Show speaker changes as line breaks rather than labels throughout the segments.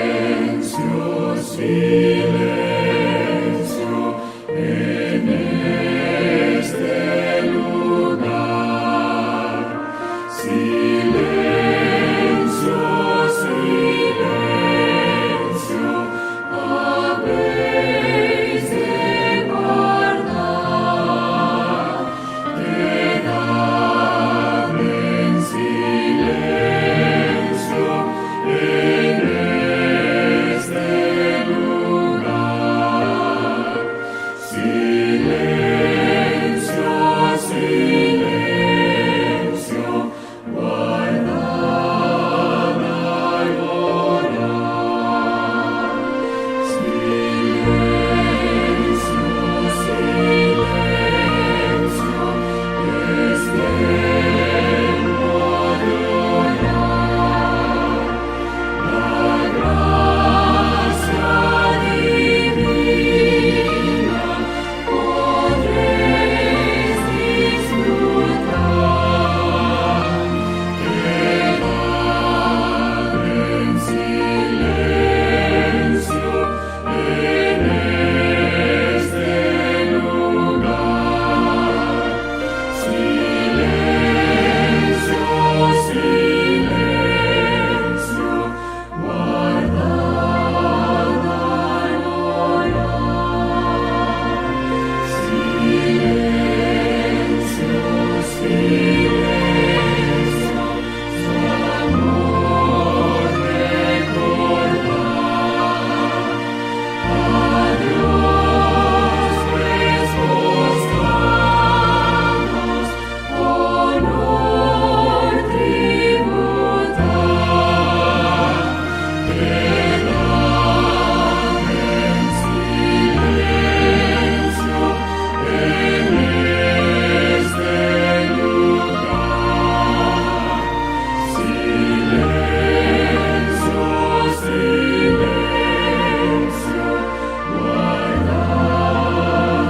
Silencio, silencio en este lugar. Silencio, silencio, habéis de guardar. Quedad en silencio en este lugar. Silencio, silencio, guardad al orar. Silencio, silencio, es tiempo de orar. La gracia divina podréis disfrutar. Quedad en silencio en este lugar. Silencio, silencio, guardad al orar. Silencio, silencio, su amor recordar. A Dios desposados, honor tributar. Quedad en silencio en este lugar. Silencio, silencio, guardad al orar.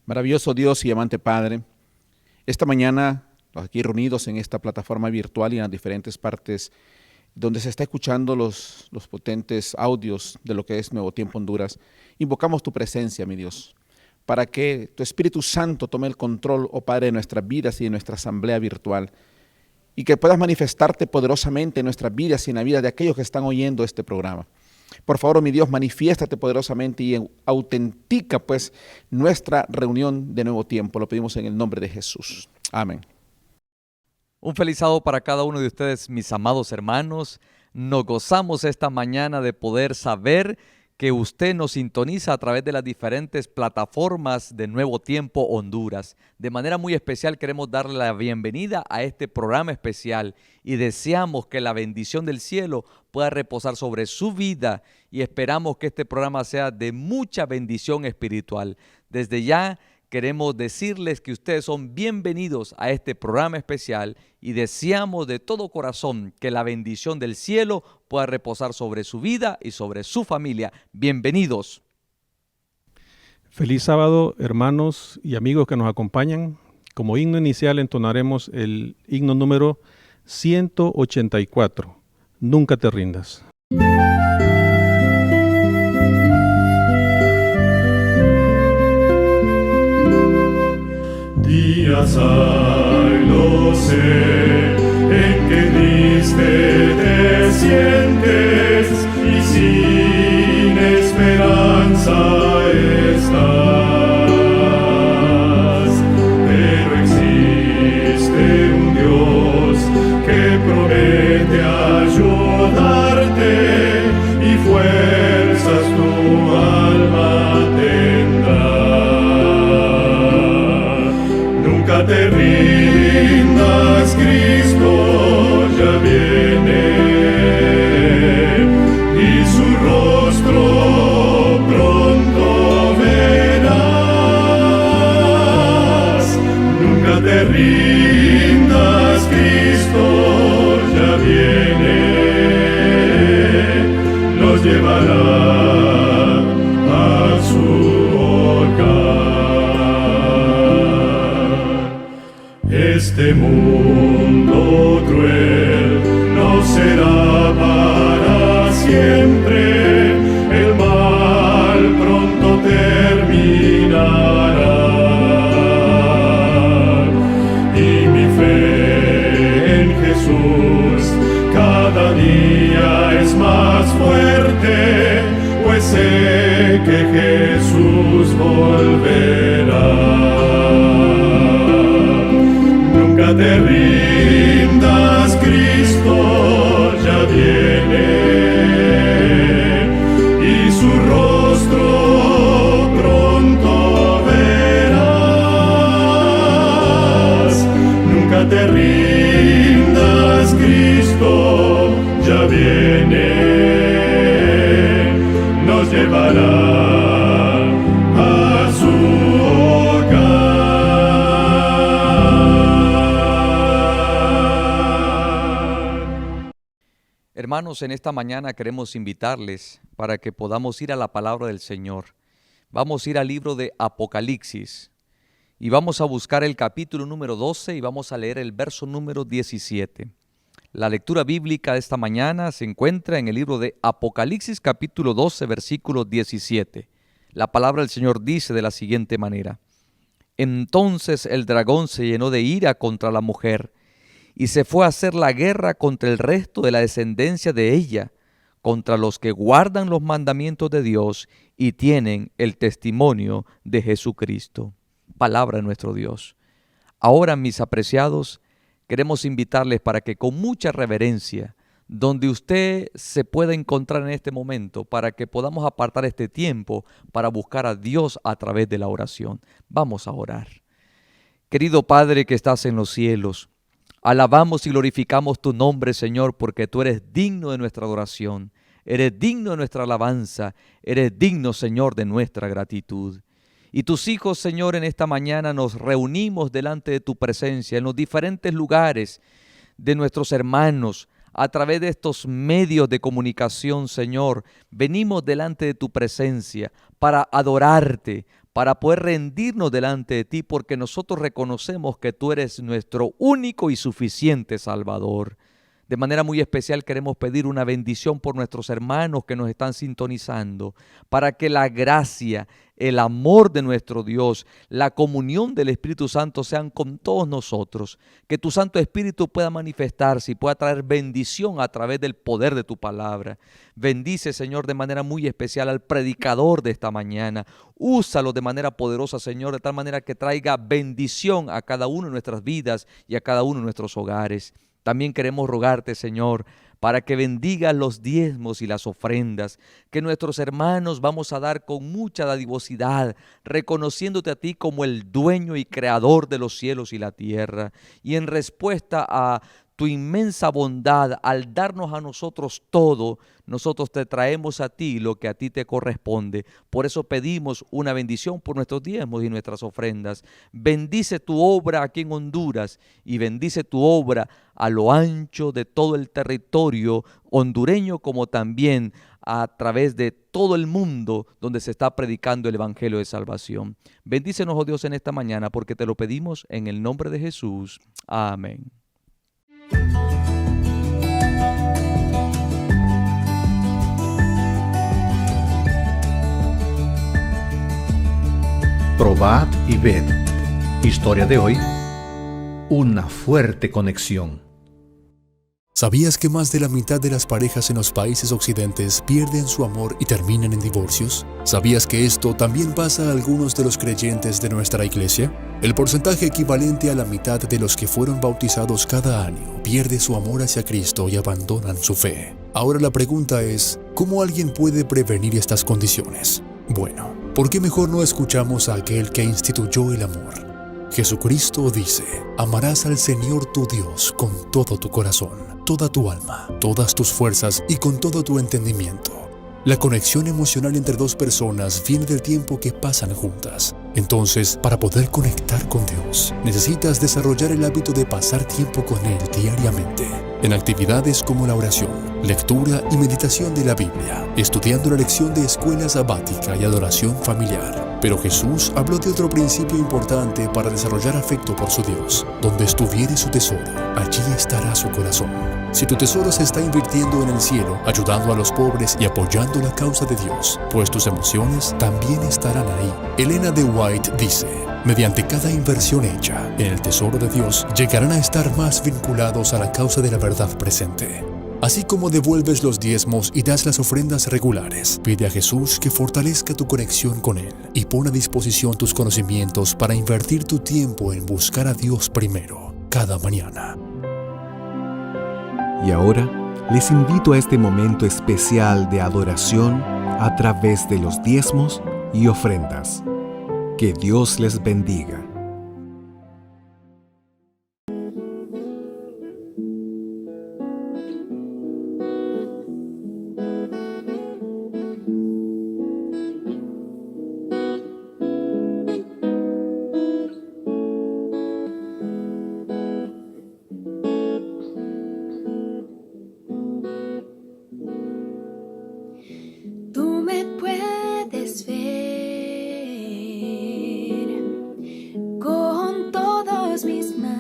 Maravilloso Dios y amante Padre, esta mañana, aquí reunidos en esta plataforma virtual y en las diferentes partes donde se está escuchando los potentes audios de lo que es Nuevo Tiempo Honduras, invocamos tu presencia, mi Dios, para que tu Espíritu Santo tome el control, oh Padre, de nuestras vidas y de nuestra asamblea virtual, y que puedas manifestarte poderosamente en nuestras vidas y en la vida de aquellos que están oyendo este programa. Por favor, oh mi Dios, manifiéstate poderosamente y autentica pues nuestra reunión de Nuevo Tiempo. Lo pedimos en el nombre de Jesús. Amén.
Un feliz sábado para cada uno de ustedes, mis amados hermanos. Nos gozamos esta mañana de poder saber que usted nos sintoniza a través de las diferentes plataformas de Nuevo Tiempo Honduras. De manera muy especial queremos darle la bienvenida a este programa especial y deseamos que la bendición del cielo pueda reposar sobre su vida y esperamos que este programa sea de mucha bendición espiritual. Desde ya queremos decirles que ustedes son bienvenidos a este programa especial y deseamos de todo corazón que la bendición del cielo pueda reposar sobre su vida y sobre su familia. Bienvenidos.
Feliz sábado, hermanos y amigos que nos acompañan. Como himno inicial entonaremos el himno número 184, Nunca te rindas.
Días hay, lo sé, en que triste te sientes y sin esperanza estás. Pero existe un Dios que promete ayudarte y fuerzas tu alma tendrá. Nunca te rindas, Cristo ya viene y su rostro pronto verás. Nunca te rindas. Este mundo cruel no será para siempre, el mal pronto terminará. Y mi fe en Jesús cada día es más fuerte, pues sé que Jesús volverá. Nunca te rindas, Cristo ya viene, y su rostro pronto verás. Nunca te rindas, Cristo ya viene, nos llevará a su hogar.
Hermanos, en esta mañana queremos invitarles para que podamos ir a la palabra del Señor. Vamos a ir al libro de Apocalipsis y vamos a buscar el capítulo número 12 y vamos a leer el verso número 17. La lectura bíblica de esta mañana se encuentra en el libro de Apocalipsis capítulo 12, versículo 17. La palabra del Señor dice de la siguiente manera: Entonces el dragón se llenó de ira contra la mujer y se fue a hacer la guerra contra el resto de la descendencia de ella, contra los que guardan los mandamientos de Dios y tienen el testimonio de Jesucristo. Palabra de nuestro Dios. Ahora, mis apreciados, queremos invitarles para que con mucha reverencia, donde usted se pueda encontrar en este momento, para que podamos apartar este tiempo para buscar a Dios a través de la oración. Vamos a orar. Querido Padre que estás en los cielos, alabamos y glorificamos tu nombre, Señor, porque tú eres digno de nuestra adoración, eres digno de nuestra alabanza, eres digno, Señor, de nuestra gratitud. Y tus hijos, Señor, en esta mañana nos reunimos delante de tu presencia en los diferentes lugares de nuestros hermanos, a través de estos medios de comunicación, Señor. Venimos delante de tu presencia para adorarte, para poder rendirnos delante de ti, porque nosotros reconocemos que tú eres nuestro único y suficiente Salvador. De manera muy especial queremos pedir una bendición por nuestros hermanos que nos están sintonizando, para que la gracia, el amor de nuestro Dios, la comunión del Espíritu Santo sean con todos nosotros, que tu Santo Espíritu pueda manifestarse y pueda traer bendición a través del poder de tu palabra. Bendice, Señor, de manera muy especial al predicador de esta mañana. Úsalo de manera poderosa, Señor, de tal manera que traiga bendición a cada uno de nuestras vidas y a cada uno de nuestros hogares. También queremos rogarte, Señor, para que bendigas los diezmos y las ofrendas que nuestros hermanos vamos a dar con mucha dadivosidad, reconociéndote a ti como el dueño y creador de los cielos y la tierra. Y en respuesta a tu inmensa bondad, al darnos a nosotros todo, nosotros te traemos a ti lo que a ti te corresponde. Por eso pedimos una bendición por nuestros diezmos y nuestras ofrendas. Bendice tu obra aquí en Honduras y bendice tu obra a lo ancho de todo el territorio hondureño, como también a través de todo el mundo donde se está predicando el Evangelio de salvación. Bendícenos, oh Dios, en esta mañana, porque te lo pedimos en el nombre de Jesús. Amén.
Probad y ved. Historia de hoy: una fuerte conexión.
¿Sabías que más de la mitad de las parejas en los países occidentes pierden su amor y terminan en divorcios? ¿Sabías que esto también pasa a algunos de los creyentes de nuestra iglesia? El porcentaje equivalente a la mitad de los que fueron bautizados cada año pierde su amor hacia Cristo y abandonan su fe. Ahora la pregunta es, ¿cómo alguien puede prevenir estas condiciones? Bueno, ¿por qué mejor no escuchamos a aquel que instituyó el amor? Jesucristo dice: amarás al Señor tu Dios con todo tu corazón, toda tu alma, todas tus fuerzas y con todo tu entendimiento. La conexión emocional entre dos personas viene del tiempo que pasan juntas. Entonces, para poder conectar con Dios, necesitas desarrollar el hábito de pasar tiempo con Él diariamente, en actividades como la oración, lectura y meditación de la Biblia, estudiando la lección de escuela sabática y adoración familiar, Pero Jesús habló de otro principio importante para desarrollar afecto por su Dios. Donde estuviere su tesoro, allí estará su corazón. Si tu tesoro se está invirtiendo en el cielo, ayudando a los pobres y apoyando la causa de Dios, pues tus emociones también estarán ahí. Elena de White dice: mediante cada inversión hecha en el tesoro de Dios, llegarán a estar más vinculados a la causa de la verdad presente. Así como devuelves los diezmos y das las ofrendas regulares, pide a Jesús que fortalezca tu conexión con Él y pon a disposición tus conocimientos para invertir tu tiempo en buscar a Dios primero, cada mañana.
Y ahora les invito a este momento especial de adoración a través de los diezmos y ofrendas. Que Dios les bendiga.
Tú me puedes ver con todos mis males,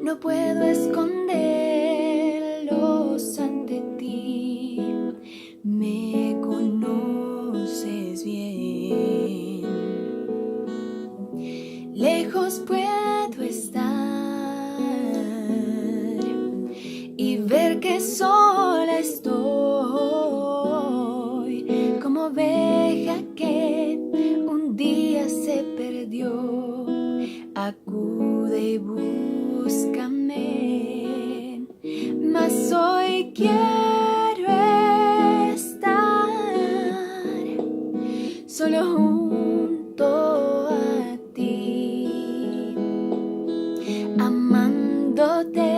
no puedo esconderlos ante ti, me conoces bien. Lejos puedo estar y ver que sola estoy, como oveja que un día se perdió. Acude y búscame, mas hoy quiero estar solo junto a ti, amándote,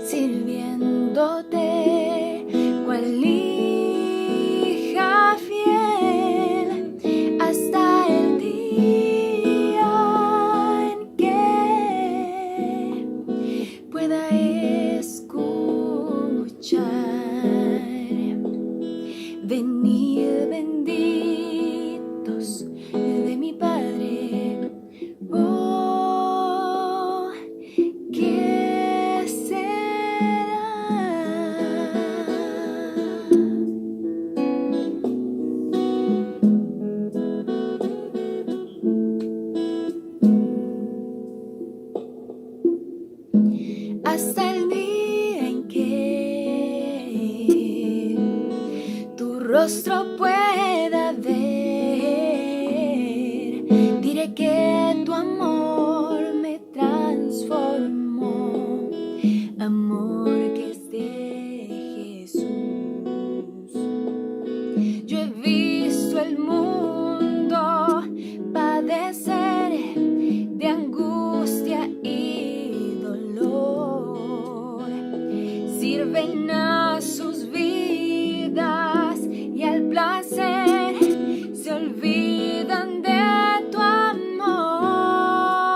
sirviéndote, cual hija fiel, hasta el día en que pueda escuchar. Venid benditos de mi Padre. Oh, ¿qué será? Hasta el día en que tu rostro pueda ver, diré que tu amor me transformó, amor que es de Jesús. Yo he visto el mundo padecer de angustia y dolor, sirven a sus vidas y al placer se olvidan de tu amor.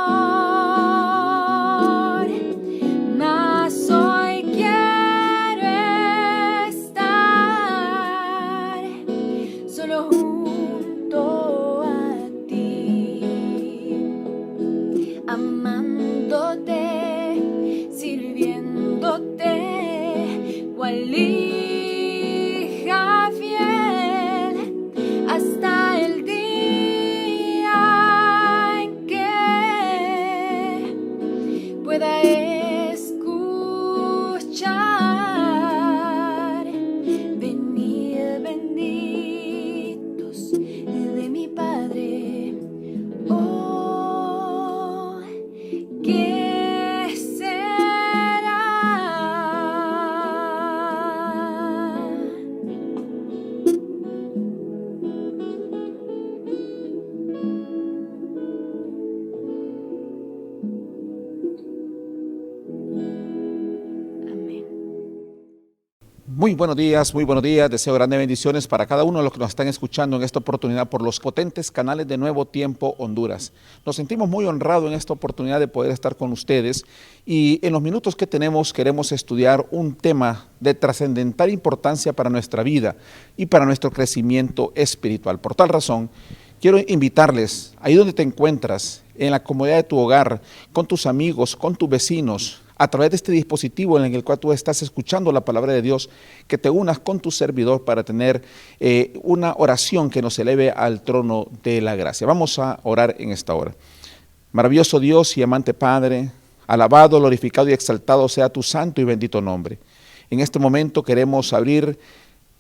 Muy buenos días. Deseo grandes bendiciones para cada uno de los que nos están escuchando en esta oportunidad por los potentes canales de Nuevo Tiempo Honduras. Nos sentimos muy honrados en esta oportunidad de poder estar con ustedes y en los minutos que tenemos queremos estudiar un tema de trascendental importancia para nuestra vida y para nuestro crecimiento espiritual. Por tal razón, quiero invitarles, ahí donde te encuentras, en la comodidad de tu hogar, con tus amigos, con tus vecinos, a través de este dispositivo en el cual tú estás escuchando la palabra de Dios, que te unas con tu servidor para tener una oración que nos eleve al trono de la gracia. Vamos a orar en esta hora. Maravilloso Dios y amante Padre, alabado, glorificado y exaltado sea tu santo y bendito nombre. En este momento queremos abrir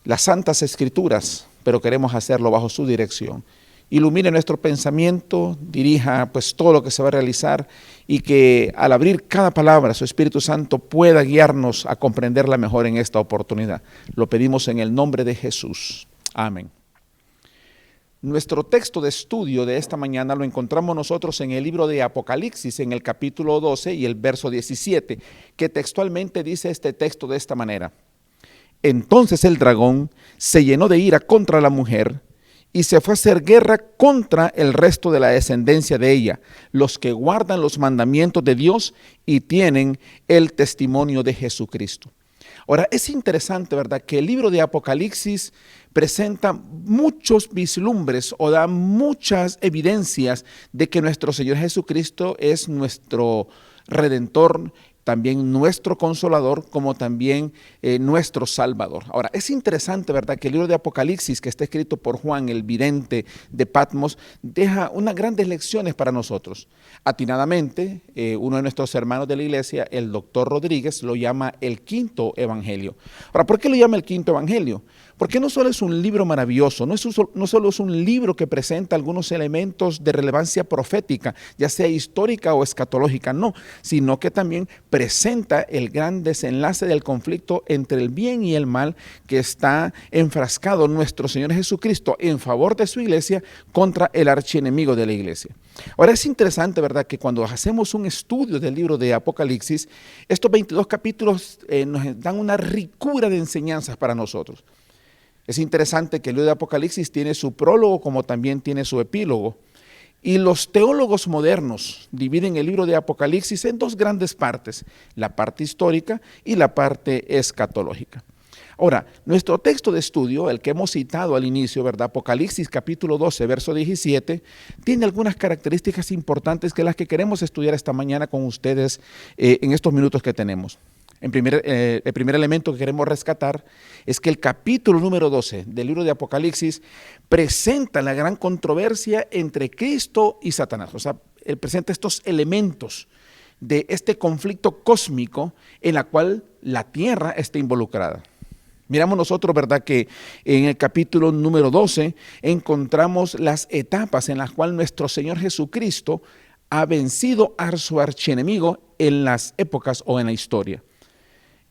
las santas escrituras, pero queremos hacerlo bajo su dirección. Ilumine nuestro pensamiento, dirija pues todo lo que se va a realizar y que al abrir cada palabra su Espíritu Santo pueda guiarnos a comprenderla mejor en esta oportunidad. Lo pedimos en el nombre de Jesús. Amén. Nuestro texto de estudio de esta mañana lo encontramos nosotros en el libro de Apocalipsis, en el capítulo 12 y el verso 17, que textualmente dice este texto de esta manera. Entonces el dragón se llenó de ira contra la mujer y se fue a hacer guerra contra el resto de la descendencia de ella, los que guardan los mandamientos de Dios y tienen el testimonio de Jesucristo. Ahora, es interesante, ¿verdad?, que el libro de Apocalipsis presenta muchos vislumbres o da muchas evidencias de que nuestro Señor Jesucristo es nuestro Redentor, también nuestro Consolador, como también nuestro Salvador. Ahora, es interesante, ¿verdad?, que el libro de Apocalipsis, que está escrito por Juan, el vidente de Patmos, deja unas grandes lecciones para nosotros. Atinadamente, uno de nuestros hermanos de la iglesia, el doctor Rodríguez, lo llama el quinto evangelio. Ahora, ¿por qué lo llama el quinto evangelio? Porque no solo es un libro maravilloso, no solo es un libro que presenta algunos elementos de relevancia profética, ya sea histórica o escatológica, no, sino que también presenta el gran desenlace del conflicto entre el bien y el mal que está enfrascado nuestro Señor Jesucristo en favor de su iglesia contra el archienemigo de la iglesia. Ahora es interesante, ¿verdad?, que cuando hacemos un estudio del libro de Apocalipsis, estos 22 capítulos nos dan una ricura de enseñanzas para nosotros. Es interesante que el libro de Apocalipsis tiene su prólogo como también tiene su epílogo. Y los teólogos modernos dividen el libro de Apocalipsis en dos grandes partes, la parte histórica y la parte escatológica. Ahora, nuestro texto de estudio, el que hemos citado al inicio, ¿verdad?, Apocalipsis capítulo 12, verso 17, tiene algunas características importantes que las que queremos estudiar esta mañana con ustedes en estos minutos que tenemos. El primer elemento que queremos rescatar es que el capítulo número 12 del libro de Apocalipsis presenta la gran controversia entre Cristo y Satanás. O sea, él presenta estos elementos de este conflicto cósmico en la cual la tierra está involucrada. Miramos nosotros, ¿verdad?, que en el capítulo número 12 encontramos las etapas en las cuales nuestro Señor Jesucristo ha vencido a su archienemigo en las épocas o en la historia.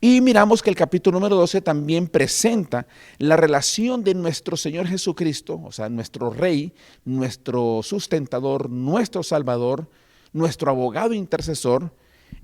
Y miramos que el capítulo número 12 también presenta la relación de nuestro Señor Jesucristo, o sea, nuestro Rey, nuestro sustentador, nuestro Salvador, nuestro abogado intercesor,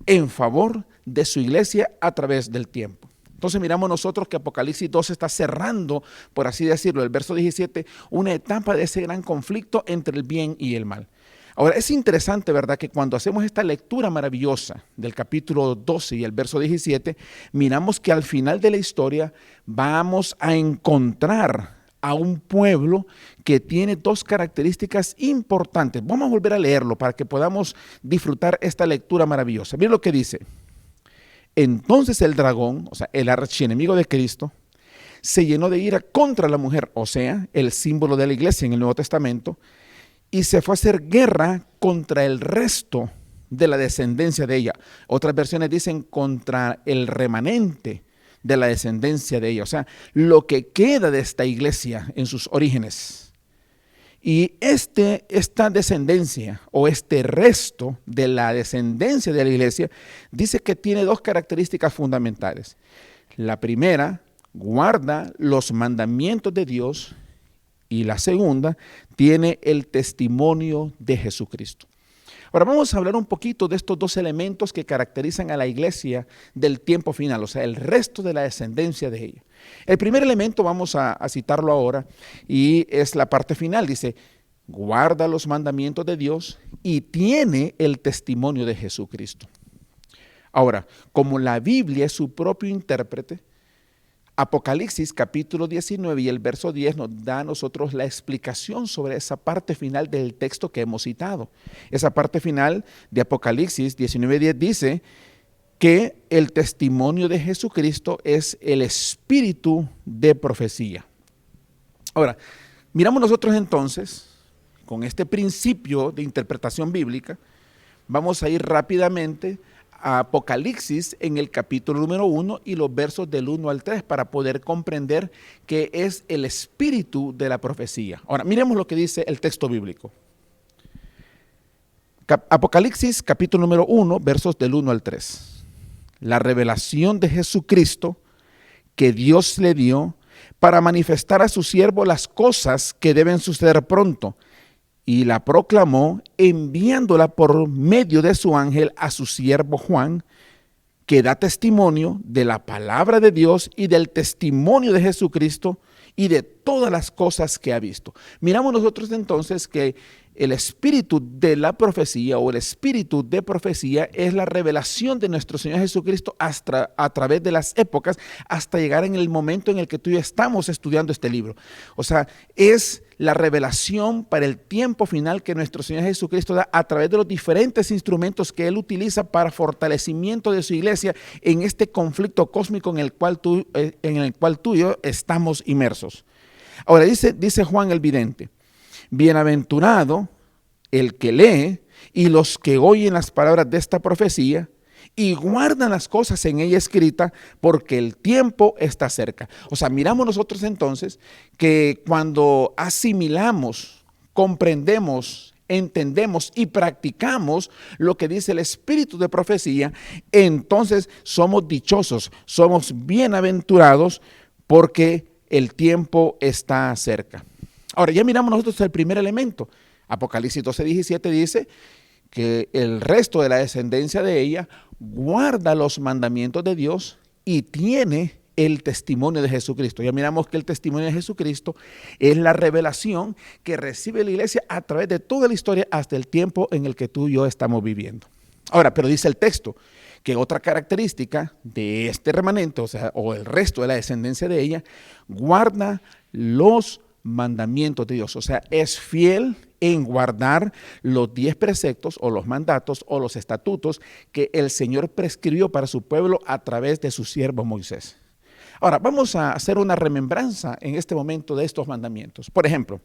en favor de su iglesia a través del tiempo. Entonces miramos nosotros que Apocalipsis 12 está cerrando, por así decirlo, el verso 17, una etapa de ese gran conflicto entre el bien y el mal. Ahora, es interesante, ¿verdad?, que cuando hacemos esta lectura maravillosa del capítulo 12 y el verso 17, miramos que al final de la historia vamos a encontrar a un pueblo que tiene dos características importantes. Vamos a volver a leerlo para que podamos disfrutar esta lectura maravillosa. Miren lo que dice. Entonces el dragón, o sea, el archienemigo de Cristo, se llenó de ira contra la mujer, o sea, el símbolo de la iglesia en el Nuevo Testamento, y se fue a hacer guerra contra el resto de la descendencia de ella. Otras versiones dicen contra el remanente de la descendencia de ella, o sea, lo que queda de esta iglesia en sus orígenes. Y esta descendencia o este resto de la descendencia de la iglesia dice que tiene dos características fundamentales. La primera, guarda los mandamientos de Dios, y la segunda, tiene el testimonio de Jesucristo. Ahora vamos a hablar un poquito de estos dos elementos que caracterizan a la iglesia del tiempo final, o sea, el resto de la descendencia de ella. El primer elemento vamos a citarlo ahora y es la parte final. Dice, guarda los mandamientos de Dios y tiene el testimonio de Jesucristo. Ahora, como la Biblia es su propio intérprete, Apocalipsis capítulo 19 y el verso 10 nos da a nosotros la explicación sobre esa parte final del texto que hemos citado. Esa parte final de Apocalipsis 19:10 dice que el testimonio de Jesucristo es el espíritu de profecía. Ahora, miramos nosotros entonces, con este principio de interpretación bíblica, vamos a ir rápidamente a Apocalipsis en el capítulo número 1 y los versos del 1 al 3 para poder comprender qué es el espíritu de la profecía. Ahora, miremos lo que dice el texto bíblico. Apocalipsis capítulo número 1, versos del 1 al 3. La revelación de Jesucristo que Dios le dio para manifestar a su siervo las cosas que deben suceder pronto, y la proclamó enviándola por medio de su ángel a su siervo Juan, que da testimonio de la palabra de Dios y del testimonio de Jesucristo y de todas las cosas que ha visto. Miramos nosotros entonces que el espíritu de la profecía o el espíritu de profecía es la revelación de nuestro Señor Jesucristo hasta a través de las épocas hasta llegar en el momento en el que tú y yo estamos estudiando este libro. O sea, es la revelación para el tiempo final que nuestro Señor Jesucristo da a través de los diferentes instrumentos que Él utiliza para fortalecimiento de su iglesia en este conflicto cósmico en el cual tú y yo estamos inmersos. Ahora dice Juan el vidente, bienaventurado el que lee y los que oyen las palabras de esta profecía y guardan las cosas en ella escritas, porque el tiempo está cerca. O sea, miramos nosotros entonces que cuando asimilamos, comprendemos, entendemos y practicamos lo que dice el espíritu de profecía, entonces somos dichosos, somos bienaventurados porque el tiempo está cerca. Ahora ya miramos nosotros el primer elemento. Apocalipsis 12:17 dice que el resto de la descendencia de ella guarda los mandamientos de Dios y tiene el testimonio de Jesucristo. Ya miramos que el testimonio de Jesucristo es la revelación que recibe la iglesia a través de toda la historia hasta el tiempo en el que tú y yo estamos viviendo. Ahora, pero dice el texto que otra característica de este remanente, o el resto de la descendencia de ella, guarda los mandamientos de Dios. O sea, es fiel en guardar los 10 preceptos o los mandatos o los estatutos que el Señor prescribió para su pueblo a través de su siervo Moisés. Ahora, vamos a hacer una remembranza en este momento de estos mandamientos. Por ejemplo,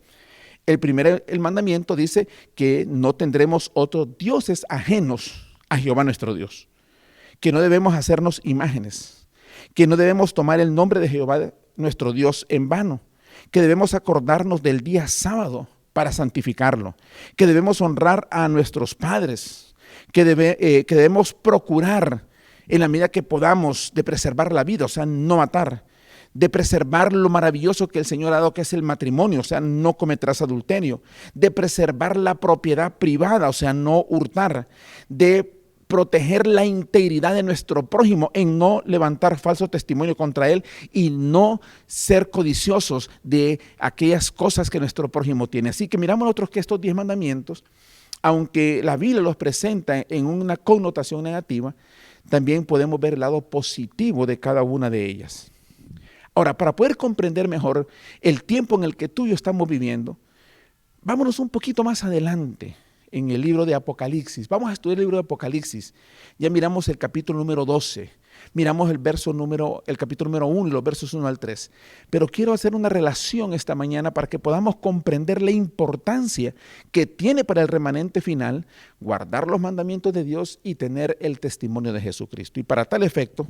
el mandamiento dice que no tendremos otros dioses ajenos a Jehová nuestro Dios, que no debemos hacernos imágenes, que no debemos tomar el nombre de Jehová nuestro Dios en vano, que debemos acordarnos del día sábado para santificarlo, que debemos honrar a nuestros padres, que debemos procurar en la medida que podamos de preservar la vida, o sea, no matar, de preservar lo maravilloso que el Señor ha dado, que es el matrimonio, o sea, no cometerás adulterio, de preservar la propiedad privada, o sea, no hurtar, de proteger la integridad de nuestro prójimo en no levantar falso testimonio contra él y no ser codiciosos de aquellas cosas que nuestro prójimo tiene. Así que miramos nosotros que estos 10 mandamientos, aunque la Biblia los presenta en una connotación negativa, también podemos ver el lado positivo de cada una de ellas. Ahora, para poder comprender mejor el tiempo en el que tú y yo estamos viviendo, vámonos un poquito más adelante en el libro de Apocalipsis. Vamos a estudiar el libro de Apocalipsis. Ya miramos el capítulo número 12. Miramos el capítulo número 1 y los versos 1 al 3. Pero quiero hacer una relación esta mañana para que podamos comprender la importancia que tiene para el remanente final guardar los mandamientos de Dios y tener el testimonio de Jesucristo. Y para tal efecto,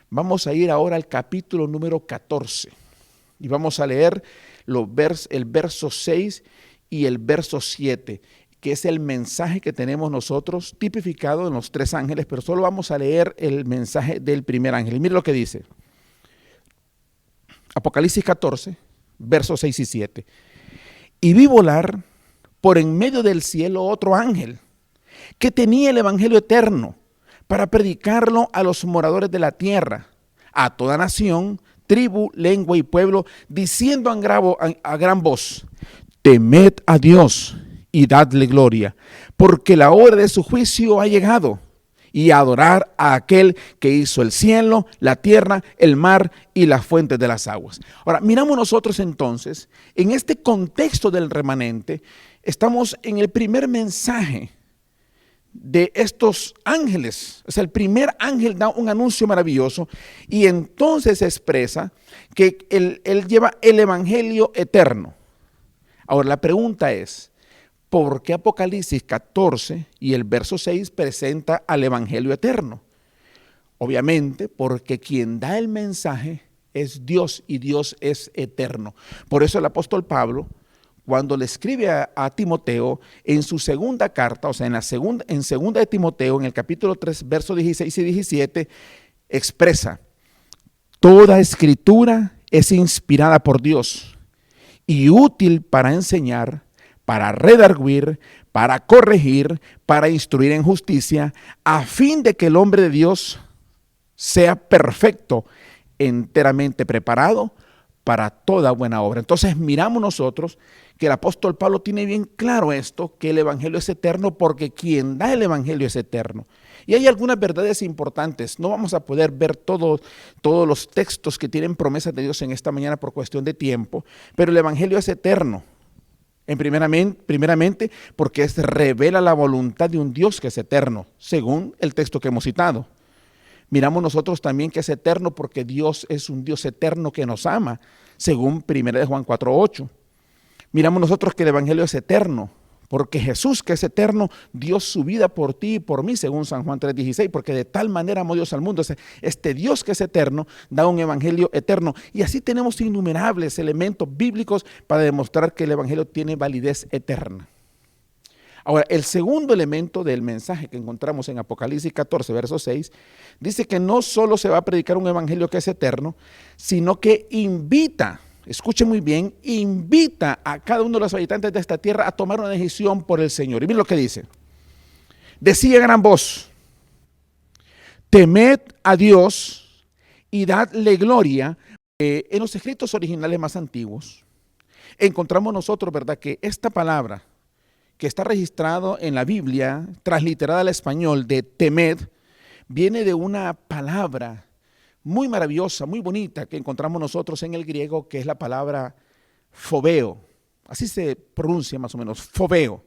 vamos a ir ahora al capítulo número 14. Y vamos a leer el verso 6 y el verso 7. Que es el mensaje que tenemos nosotros tipificado en los 3 ángeles, pero solo vamos a leer el mensaje del primer ángel. Y mire lo que dice. Apocalipsis 14, versos 6 y 7. Y vi volar por en medio del cielo otro ángel, que tenía el evangelio eterno para predicarlo a los moradores de la tierra, a toda nación, tribu, lengua y pueblo, diciendo a gran voz: temed a Dios y dadle gloria, porque la hora de su juicio ha llegado, y a adorar a aquel que hizo el cielo, la tierra, el mar y las fuentes de las aguas. Ahora, miramos nosotros entonces, en este contexto del remanente, estamos en el primer mensaje de estos ángeles. O sea, el primer ángel da un anuncio maravilloso y entonces expresa que él lleva el evangelio eterno. Ahora, la pregunta es, ¿por qué Apocalipsis 14 y el verso 6 presenta al evangelio eterno? Obviamente, porque quien da el mensaje es Dios y Dios es eterno. Por eso el apóstol Pablo, cuando le escribe a Timoteo en su segunda carta, o sea, en segunda de Timoteo, en el capítulo 3, versos 16 y 17, expresa: toda escritura es inspirada por Dios y útil para enseñar, para redarguir, para corregir, para instruir en justicia, a fin de que el hombre de Dios sea perfecto, enteramente preparado para toda buena obra. Entonces miramos nosotros que el apóstol Pablo tiene bien claro esto, que el evangelio es eterno porque quien da el evangelio es eterno. Y hay algunas verdades importantes. No vamos a poder ver todos los textos que tienen promesas de Dios en esta mañana por cuestión de tiempo, pero el evangelio es eterno. Primeramente porque revela la voluntad de un Dios que es eterno, según el texto que hemos citado. Miramos nosotros también que es eterno porque Dios es un Dios eterno que nos ama, según 1 Juan 4:8. Miramos nosotros que el evangelio es eterno porque Jesús, que es eterno, dio su vida por ti y por mí, según San Juan 3:16, porque de tal manera amó Dios al mundo. Este Dios que es eterno da un evangelio eterno. Y así tenemos innumerables elementos bíblicos para demostrar que el evangelio tiene validez eterna. Ahora, el segundo elemento del mensaje que encontramos en Apocalipsis 14, verso 6, dice que no solo se va a predicar un evangelio que es eterno, sino que invita, escuche muy bien, invita a cada uno de los habitantes de esta tierra a tomar una decisión por el Señor. Y miren lo que dice: decía a gran voz, temed a Dios y dadle gloria. En los escritos originales más antiguos encontramos nosotros, ¿verdad?, que esta palabra que está registrado en la Biblia, transliterada al español de temed, viene de una palabra muy maravillosa, muy bonita, que encontramos nosotros en el griego, que es la palabra fobeo. Así se pronuncia más o menos, fobeo.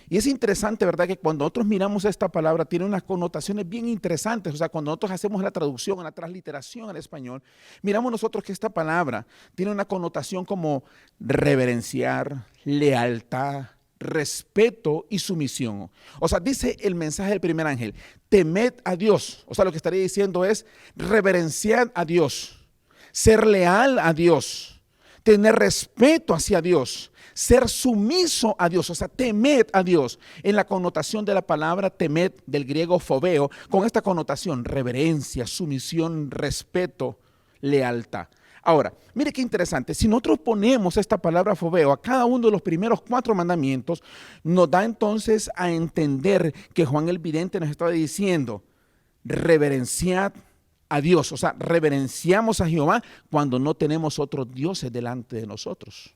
Y es interesante, ¿verdad?, que cuando nosotros miramos esta palabra tiene unas connotaciones bien interesantes. O sea, cuando nosotros hacemos la traducción, la transliteración al español, miramos nosotros que esta palabra tiene una connotación como reverenciar, lealtad, respeto y sumisión. O sea, dice el mensaje del primer ángel: temed a Dios. O sea, lo que estaría diciendo es reverenciar a Dios, ser leal a Dios, tener respeto hacia Dios, ser sumiso a Dios. O sea, temed a Dios en la connotación de la palabra temed del griego fobeo, con esta connotación: reverencia, sumisión, respeto, lealtad. Ahora, mire qué interesante, si nosotros ponemos esta palabra fobeo a cada uno de los primeros 4 mandamientos, nos da entonces a entender que Juan el Vidente nos estaba diciendo: reverenciad a Dios. O sea, reverenciamos a Jehová cuando no tenemos otros dioses delante de nosotros.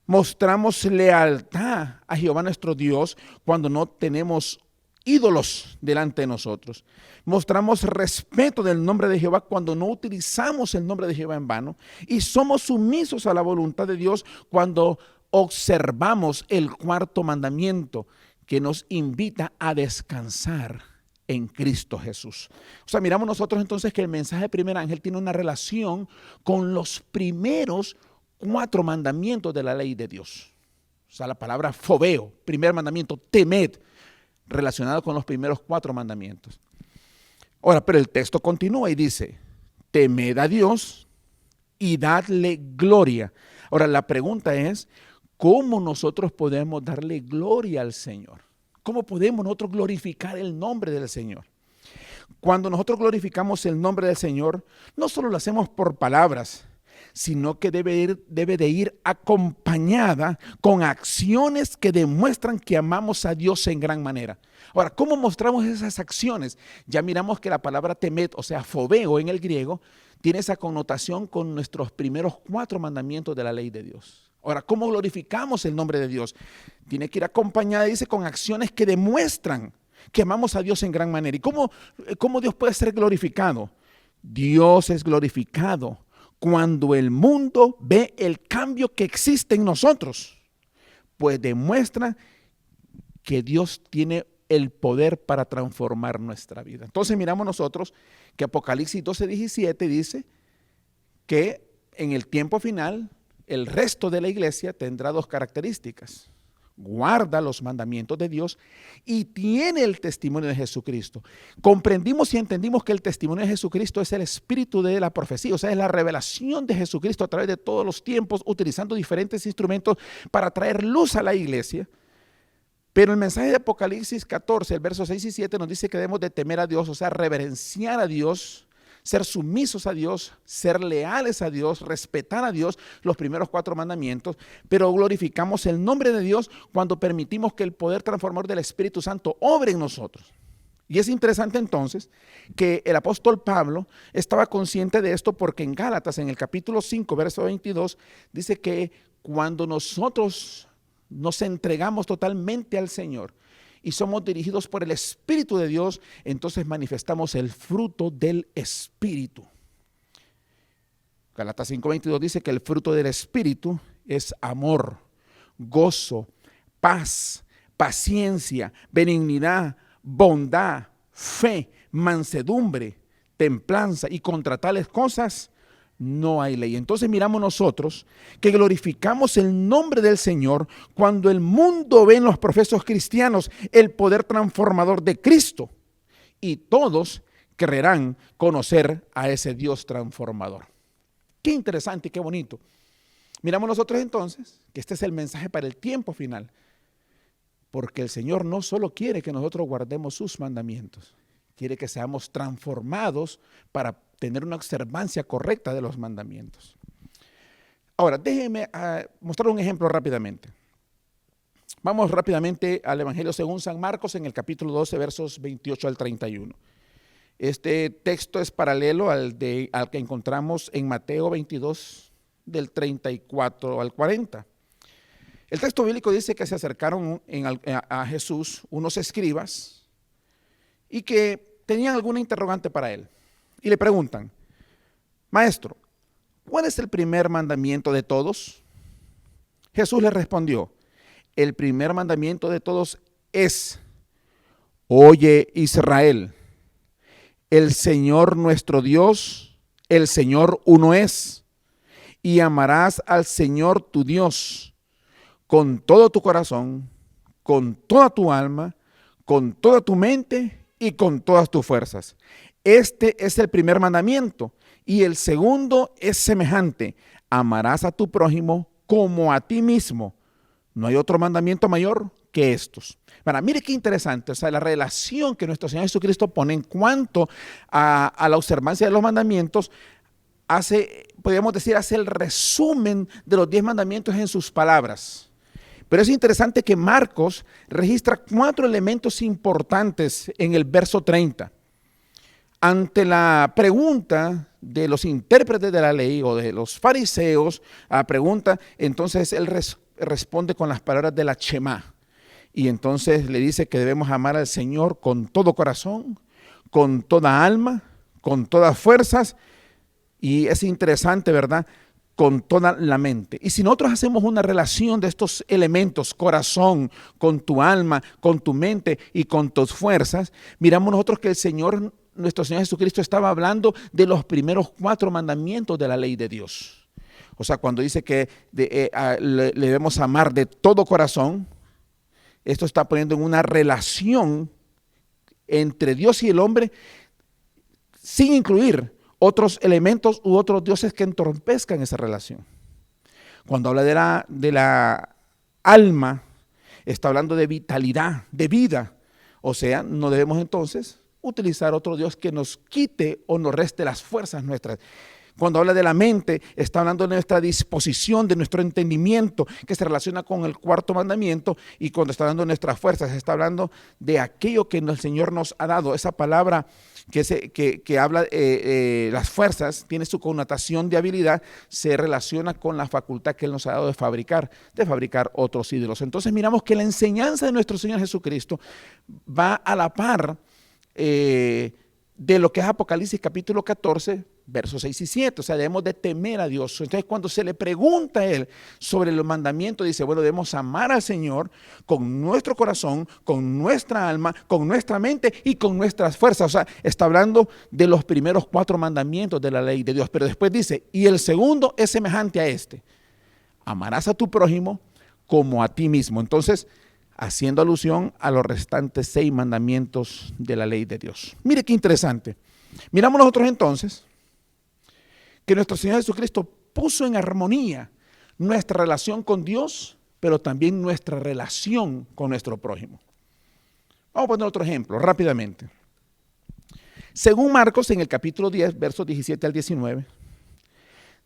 Mostramos lealtad a Jehová nuestro Dios cuando no tenemos ídolos delante de nosotros. Mostramos respeto del nombre de Jehová cuando no utilizamos el nombre de Jehová en vano. Y somos sumisos a la voluntad de Dios cuando observamos el 4.º mandamiento, que nos invita a descansar en Cristo Jesús. O sea, miramos nosotros entonces que el mensaje del primer ángel tiene una relación con los primeros 4 mandamientos de la ley de Dios. O sea, la palabra fobeo, primer mandamiento, temed, relacionado con los primeros 4 mandamientos. Ahora, pero el texto continúa y dice: temed a Dios y dadle gloria. Ahora, la pregunta es: ¿cómo nosotros podemos darle gloria al Señor? ¿Cómo podemos nosotros glorificar el nombre del Señor? Cuando nosotros glorificamos el nombre del Señor, no solo lo hacemos por palabras, sino que debe de ir acompañada con acciones que demuestran que amamos a Dios en gran manera. Ahora, ¿cómo mostramos esas acciones? Ya miramos que la palabra temet, o sea, fobeo en el griego, tiene esa connotación con nuestros primeros 4 mandamientos de la ley de Dios. Ahora, ¿cómo glorificamos el nombre de Dios? Tiene que ir acompañada, dice, con acciones que demuestran que amamos a Dios en gran manera. ¿Y cómo Dios puede ser glorificado? Dios es glorificado cuando el mundo ve el cambio que existe en nosotros, pues demuestra que Dios tiene el poder para transformar nuestra vida. Entonces miramos nosotros que Apocalipsis 12:17 dice que en el tiempo final el resto de la iglesia tendrá 2 características: guarda los mandamientos de Dios y tiene el testimonio de Jesucristo. Comprendimos y entendimos que el testimonio de Jesucristo es el espíritu de la profecía, o sea, es la revelación de Jesucristo a través de todos los tiempos, utilizando diferentes instrumentos para traer luz a la iglesia. Pero el mensaje de Apocalipsis 14, el verso 6 y 7 nos dice que debemos de temer a Dios, o sea, reverenciar a Dios, ser sumisos a Dios, ser leales a Dios, respetar a Dios, los primeros 4 mandamientos, pero glorificamos el nombre de Dios cuando permitimos que el poder transformador del Espíritu Santo obre en nosotros. Y es interesante entonces que el apóstol Pablo estaba consciente de esto, porque en Gálatas, en el capítulo 5, verso 22, dice que cuando nosotros nos entregamos totalmente al Señor y somos dirigidos por el Espíritu de Dios, entonces manifestamos el fruto del Espíritu. Gálatas 5:22 dice que el fruto del Espíritu es amor, gozo, paz, paciencia, benignidad, bondad, fe, mansedumbre, templanza, y contra tales cosas no hay ley. Entonces miramos nosotros que glorificamos el nombre del Señor cuando el mundo ve en los profesos cristianos el poder transformador de Cristo, y todos querrán conocer a ese Dios transformador. Qué interesante y qué bonito. Miramos nosotros entonces que este es el mensaje para el tiempo final, porque el Señor no solo quiere que nosotros guardemos sus mandamientos, quiere que seamos transformados para tener una observancia correcta de los mandamientos. Ahora, déjenme mostrar un ejemplo rápidamente. Vamos rápidamente al Evangelio según San Marcos, en el capítulo 12, versos 28 al 31. Este texto es paralelo al que encontramos en Mateo 22, del 34 al 40. El texto bíblico dice que se acercaron a Jesús unos escribas y que tenían alguna interrogante para él. Y le preguntan: Maestro, ¿cuál es el primer mandamiento de todos? Jesús les respondió: el primer mandamiento de todos es: oye, Israel, el Señor nuestro Dios, el Señor uno es, y amarás al Señor tu Dios con todo tu corazón, con toda tu alma, con toda tu mente y con todas tus fuerzas. Este es el primer mandamiento, y el segundo es semejante: amarás a tu prójimo como a ti mismo. No hay otro mandamiento mayor que estos. Bueno, mire qué interesante, o sea, la relación que nuestro Señor Jesucristo pone en cuanto a la observancia de los mandamientos, podríamos decir, hace el resumen de los 10 mandamientos en sus palabras. Pero es interesante que Marcos registra 4 elementos importantes en el verso 30. Ante la pregunta de los intérpretes de la ley o de los fariseos, entonces él responde con las palabras de la Shema. Y entonces le dice que debemos amar al Señor con todo corazón, con toda alma, con todas fuerzas, y es interesante, ¿verdad?, con toda la mente. Y si nosotros hacemos una relación de estos elementos, corazón, con tu alma, con tu mente y con tus fuerzas, miramos nosotros que nuestro Señor Jesucristo estaba hablando de los primeros 4 mandamientos de la ley de Dios. O sea, cuando dice que le debemos amar de todo corazón, esto está poniendo en una relación entre Dios y el hombre, sin incluir otros elementos u otros dioses que entorpezcan esa relación. Cuando habla de la alma, está hablando de vitalidad, de vida. O sea, no debemos entonces utilizar otro Dios que nos quite o nos reste las fuerzas nuestras. Cuando habla de la mente, está hablando de nuestra disposición, de nuestro entendimiento, que se relaciona con el cuarto mandamiento. Y cuando está hablando de nuestras fuerzas, está hablando de aquello que el Señor nos ha dado. Esa palabra que habla las fuerzas, tiene su connotación de habilidad, se relaciona con la facultad que Él nos ha dado de fabricar otros ídolos. Entonces miramos que la enseñanza de nuestro Señor Jesucristo va a la par de lo que es Apocalipsis capítulo 14, versos 6 y 7, o sea, debemos de temer a Dios. Entonces, cuando se le pregunta a Él sobre los mandamientos, dice, bueno, debemos amar al Señor con nuestro corazón, con nuestra alma, con nuestra mente y con nuestras fuerzas. O sea, está hablando de los primeros 4 mandamientos de la ley de Dios, pero después dice, y el segundo es semejante a este, amarás a tu prójimo como a ti mismo. Entonces, haciendo alusión a los restantes 6 mandamientos de la ley de Dios. Mire qué interesante. Miramos nosotros entonces que nuestro Señor Jesucristo puso en armonía nuestra relación con Dios, pero también nuestra relación con nuestro prójimo. Vamos a poner otro ejemplo rápidamente. Según Marcos, en el capítulo 10, versos 17 al 19,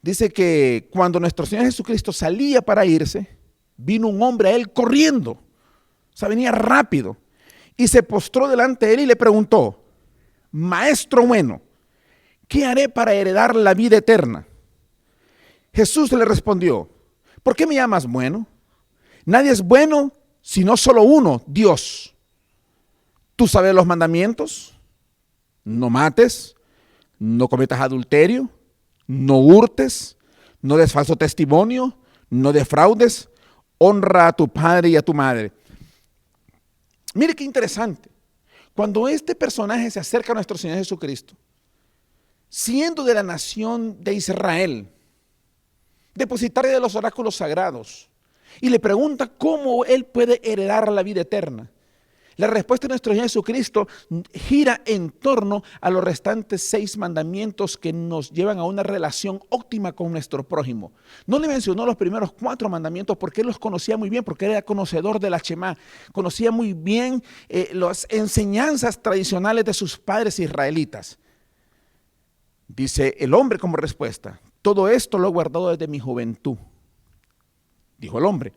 dice que cuando nuestro Señor Jesucristo salía para irse, vino un hombre a Él corriendo. O sea, venía rápido y se postró delante de Él y le preguntó, Maestro bueno, ¿qué haré para heredar la vida eterna? Jesús le respondió, ¿por qué me llamas bueno? Nadie es bueno sino solo uno, Dios. ¿Tú sabes los mandamientos? No mates, no cometas adulterio, no hurtes, no des falso testimonio, no defraudes, honra a tu padre y a tu madre. Mire qué interesante. Cuando este personaje se acerca a nuestro Señor Jesucristo, siendo de la nación de Israel, depositario de los oráculos sagrados, y le pregunta cómo él puede heredar la vida eterna. La respuesta de nuestro Señor Jesucristo gira en torno a los restantes 6 mandamientos que nos llevan a una relación óptima con nuestro prójimo. No le mencionó los primeros 4 mandamientos porque él los conocía muy bien, porque era conocedor de la Shema, conocía muy bien las enseñanzas tradicionales de sus padres israelitas. Dice el hombre como respuesta, todo esto lo he guardado desde mi juventud. Dijo el hombre.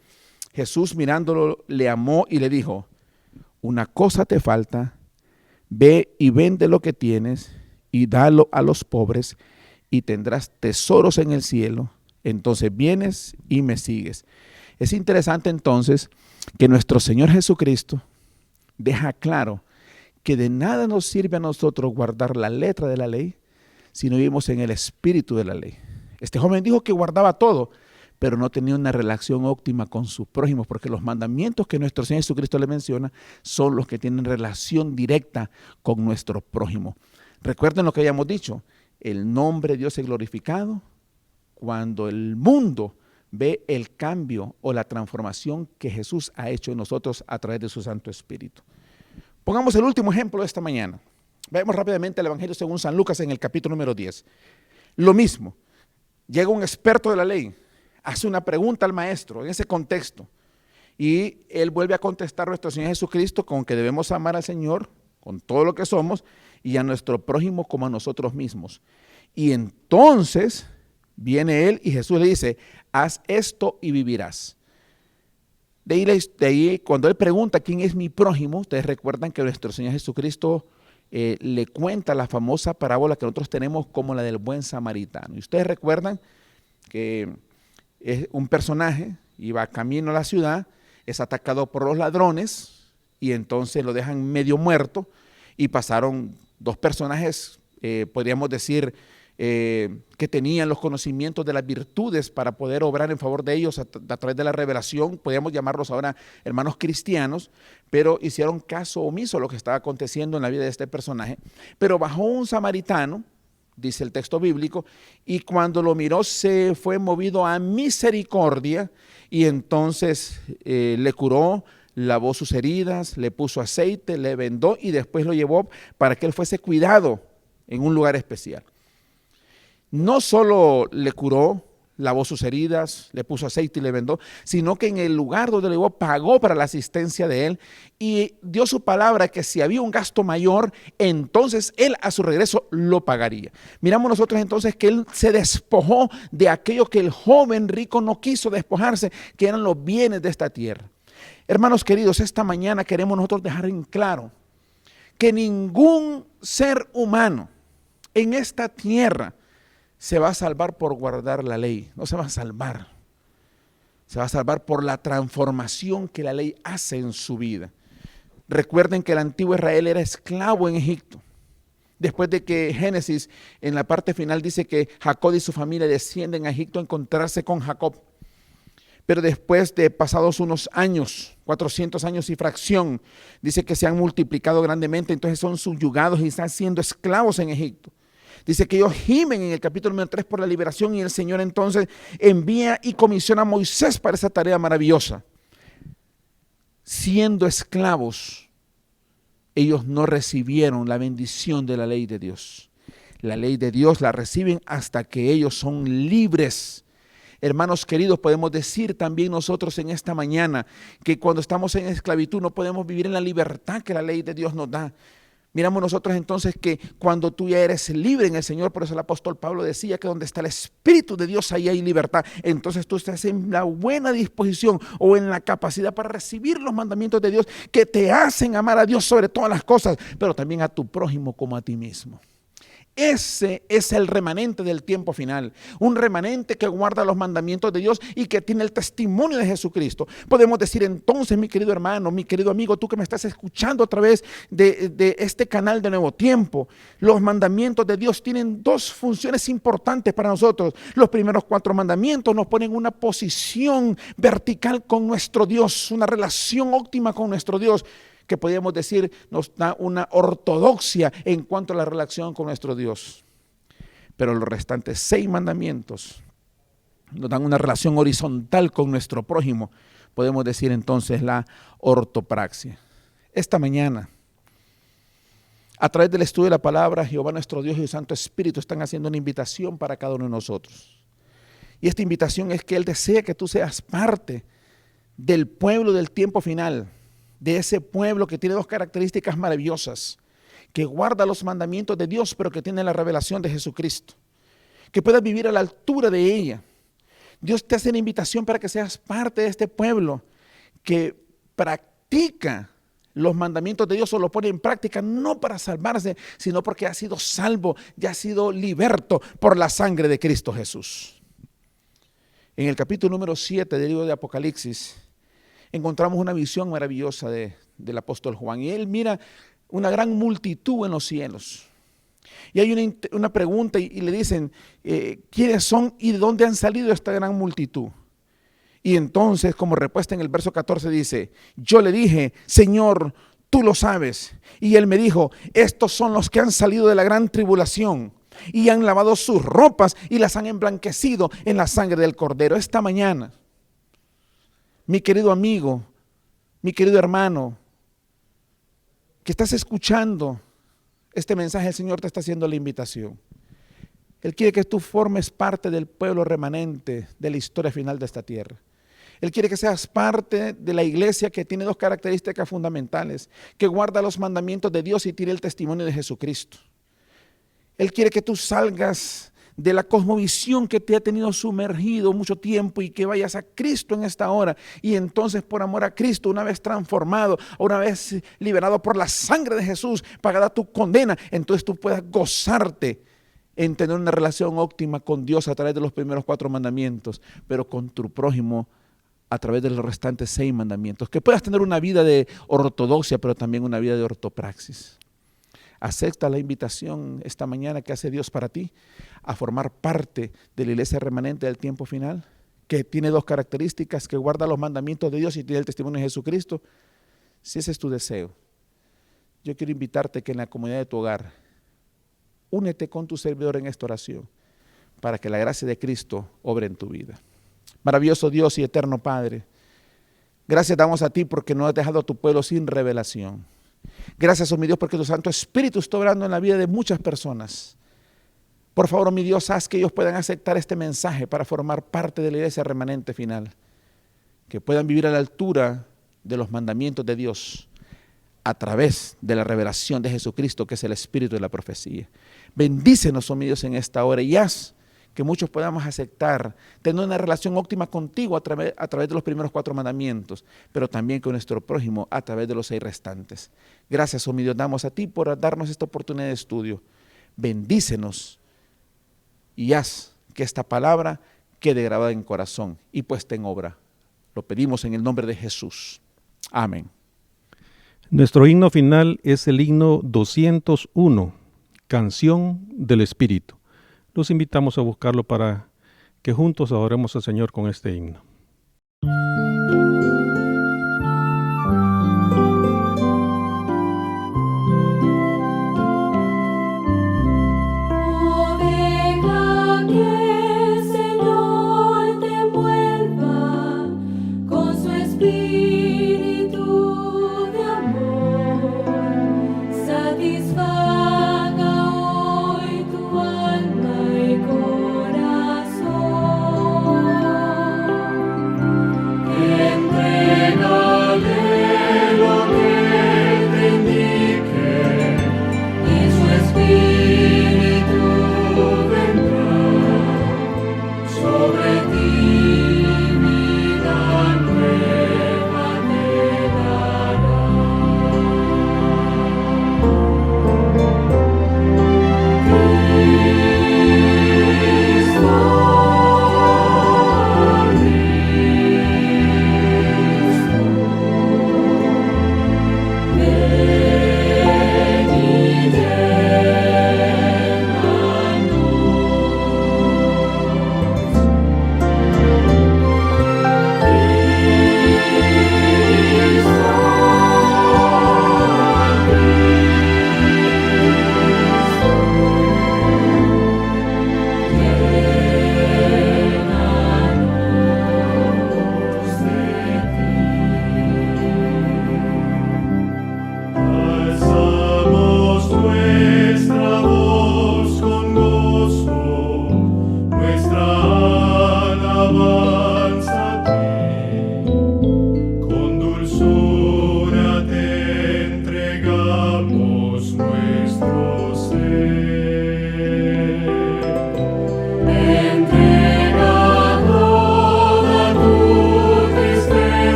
Jesús mirándolo le amó y le dijo, una cosa te falta, ve y vende lo que tienes y dalo a los pobres y tendrás tesoros en el cielo. Entonces vienes y me sigues. Es interesante entonces que nuestro Señor Jesucristo deja claro que de nada nos sirve a nosotros guardar la letra de la ley si no vivimos en el espíritu de la ley. Este joven dijo que guardaba todo, pero no tenía una relación óptima con sus prójimos, porque los mandamientos que nuestro Señor Jesucristo le menciona son los que tienen relación directa con nuestro prójimo. Recuerden lo que habíamos dicho, el nombre de Dios es glorificado cuando el mundo ve el cambio o la transformación que Jesús ha hecho en nosotros a través de su Santo Espíritu. Pongamos el último ejemplo de esta mañana. Veamos rápidamente el Evangelio según San Lucas en el capítulo número 10. Lo mismo, llega un experto de la ley, hace una pregunta al maestro en ese contexto y él vuelve a contestar a nuestro Señor Jesucristo con que debemos amar al Señor con todo lo que somos y a nuestro prójimo como a nosotros mismos. Y entonces viene él y Jesús le dice, haz esto y vivirás. De ahí cuando él pregunta quién es mi prójimo, ustedes recuerdan que nuestro Señor Jesucristo le cuenta la famosa parábola que nosotros tenemos como la del buen samaritano. Y ustedes recuerdan que es un personaje, iba camino a la ciudad, es atacado por los ladrones y entonces lo dejan medio muerto y pasaron 2 personajes, podríamos decir, que tenían los conocimientos de las virtudes para poder obrar en favor de ellos a través de la revelación, podríamos llamarlos ahora hermanos cristianos, pero hicieron caso omiso a lo que estaba aconteciendo en la vida de este personaje. Pero bajó un samaritano, dice el texto bíblico, y cuando lo miró se fue movido a misericordia y entonces le curó, lavó sus heridas, le puso aceite, le vendó y después lo llevó para que él fuese cuidado en un lugar especial. No solo le curó, lavó sus heridas, le puso aceite y le vendó, sino que en el lugar donde lo llevó pagó para la asistencia de él y dio su palabra que si había un gasto mayor, entonces él a su regreso lo pagaría. Miramos nosotros entonces que él se despojó de aquello que el joven rico no quiso despojarse, que eran los bienes de esta tierra. Hermanos queridos, esta mañana queremos nosotros dejar en claro que ningún ser humano en esta tierra se va a salvar por guardar la ley, no se va a salvar. Se va a salvar por la transformación que la ley hace en su vida. Recuerden que el antiguo Israel era esclavo en Egipto. Después de que Génesis en la parte final dice que Jacob y su familia descienden a Egipto a encontrarse con Jacob. Pero después de pasados unos años, 400 años y fracción, dice que se han multiplicado grandemente, entonces son subyugados y están siendo esclavos en Egipto. Dice que ellos gimen en el capítulo número 3 por la liberación y el Señor entonces envía y comisiona a Moisés para esa tarea maravillosa. Siendo esclavos, ellos no recibieron la bendición de la ley de Dios. La ley de Dios la reciben hasta que ellos son libres. Hermanos queridos, podemos decir también nosotros en esta mañana que cuando estamos en esclavitud no podemos vivir en la libertad que la ley de Dios nos da. Miramos nosotros entonces que cuando tú ya eres libre en el Señor, por eso el apóstol Pablo decía que donde está el Espíritu de Dios, ahí hay libertad. Entonces tú estás en la buena disposición o en la capacidad para recibir los mandamientos de Dios que te hacen amar a Dios sobre todas las cosas, pero también a tu prójimo como a ti mismo. Ese es el remanente del tiempo final, un remanente que guarda los mandamientos de Dios y que tiene el testimonio de Jesucristo. Podemos decir entonces, mi querido hermano, mi querido amigo, tú que me estás escuchando a través de este canal de Nuevo Tiempo, los mandamientos de Dios tienen dos funciones importantes para nosotros. Los primeros 4 mandamientos nos ponen en una posición vertical con nuestro Dios, una relación óptima con nuestro Dios, que podríamos decir nos da una ortodoxia en cuanto a la relación con nuestro Dios. Pero los restantes 6 mandamientos nos dan una relación horizontal con nuestro prójimo. Podemos decir entonces la ortopraxia. Esta mañana, a través del estudio de la palabra, Jehová nuestro Dios y el Santo Espíritu están haciendo una invitación para cada uno de nosotros. Y esta invitación es que Él desea que tú seas parte del pueblo del tiempo final, de ese pueblo que tiene 2 características maravillosas, que guarda los mandamientos de Dios, pero que tiene la revelación de Jesucristo, que puedas vivir a la altura de ella. Dios te hace la invitación para que seas parte de este pueblo que practica los mandamientos de Dios o lo pone en práctica, no para salvarse, sino porque ha sido salvo, ya ha sido liberto por la sangre de Cristo Jesús. En el capítulo número 7 del libro de Apocalipsis, encontramos una visión maravillosa del apóstol Juan. Y él mira una gran multitud en los cielos. Y hay una pregunta y le dicen, ¿quiénes son y de dónde han salido esta gran multitud? Y entonces, como respuesta en el verso 14 dice, yo le dije, Señor, tú lo sabes. Y él me dijo, estos son los que han salido de la gran tribulación y han lavado sus ropas y las han emblanquecido en la sangre del Cordero. Esta mañana, mi querido amigo, mi querido hermano, que estás escuchando este mensaje, el Señor te está haciendo la invitación. Él quiere que tú formes parte del pueblo remanente de la historia final de esta tierra. Él quiere que seas parte de la iglesia que tiene 2 características fundamentales, que guarda los mandamientos de Dios y tiene el testimonio de Jesucristo. Él quiere que tú salgas de la cosmovisión que te ha tenido sumergido mucho tiempo y que vayas a Cristo en esta hora. Y entonces por amor a Cristo, una vez transformado, una vez liberado por la sangre de Jesús, pagada tu condena, entonces tú puedas gozarte en tener una relación óptima con Dios a través de los primeros 4 mandamientos, pero con tu prójimo a través de los restantes 6 mandamientos. Que puedas tener una vida de ortodoxia, pero también una vida de ortopraxis. Acepta la invitación esta mañana que hace Dios para ti a formar parte de la iglesia remanente del tiempo final, que tiene 2 características, que guarda los mandamientos de Dios y tiene el testimonio de Jesucristo. Si ese es tu deseo, yo quiero invitarte que en la comunidad de tu hogar, únete con tu servidor en esta oración para que la gracia de Cristo obre en tu vida. Maravilloso Dios y eterno Padre, gracias damos a ti porque no has dejado a tu pueblo sin revelación. Gracias, oh mi Dios, porque tu Santo Espíritu está obrando en la vida de muchas personas Por favor, mi Dios, haz que ellos puedan aceptar este mensaje para formar parte de la iglesia remanente final. Que puedan vivir a la altura de los mandamientos de Dios a través de la revelación de Jesucristo, que es el espíritu de la profecía. Bendícenos, oh mi Dios, en esta hora y haz que muchos podamos aceptar, tener una relación óptima contigo a través de los primeros 4 mandamientos, pero también con nuestro prójimo a través de los 6 restantes. Gracias, oh mi Dios, damos a ti por darnos esta oportunidad de estudio. Bendícenos y haz que esta palabra quede grabada en corazón y puesta en obra. Lo pedimos en el nombre de Jesús. Amén.
Nuestro himno final es el himno 201, Canción del Espíritu. Los invitamos a buscarlo para que juntos adoremos al Señor con este himno.